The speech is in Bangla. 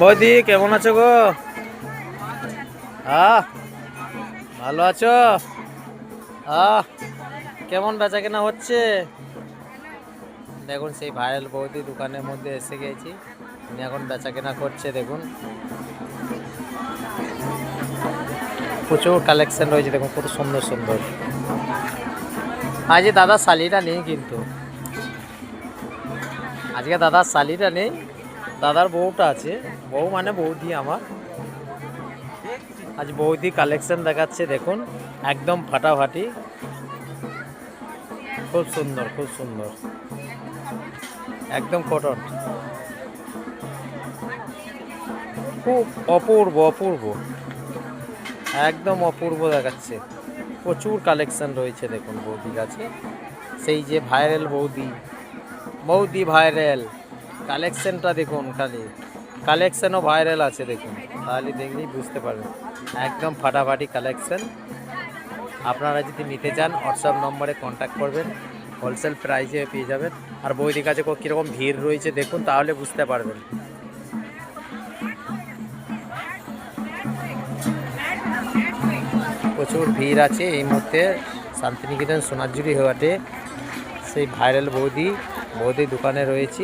বৌদি কেমন আছো গো? ভালো আছো? কেমন বেচা কেনা হচ্ছে? দেখুন সেই ভাইরাল বৌদি দোকানের মধ্যে এসে গেছি, উনি এখন বেচা কেনা করছে। দেখুন প্রচুর কালেকশন রয়েছে, দেখুন কত সুন্দর সুন্দর। আজকে দাদার শালিটা নেই, কিন্তু আজকে দাদার শালিটা নেই, দাদার বউটা আছে। বউ মানে বৌদি আমার। আজ বৌদি কালেকশন দেখাচ্ছে, দেখুন একদম ফাটাফাটি, খুব সুন্দর খুব সুন্দর, একদম কটন, খুব অপূর্ব অপূর্ব, একদম অপূর্ব দেখাচ্ছে। প্রচুর কালেকশন রয়েছে দেখুন বৌদির কাছে। সেই যে ভাইরাল বৌদি, বৌদি ভাইরাল, কালেকশনটা দেখুন, খালি কালেকশনও ভাইরাল আছে দেখুন, তাহলে দেখলেই বুঝতে পারবেন একদম ফাটাফাটি কালেকশন। আপনারা যদি নিতে চান হোয়াটসঅ্যাপ নম্বরে কন্ট্যাক্ট করবেন, হোলসেল প্রাইসে পেয়ে যাবেন। আর বৌদির কাছে কীরকম ভিড় রয়েছে দেখুন, তাহলে বুঝতে পারবেন। প্রচুর ভিড় আছে এই মুহূর্তে শান্তিনিকেতন সোনারঝুরি হাটে। সেই ভাইরাল বৌদি দোকানে রয়েছি।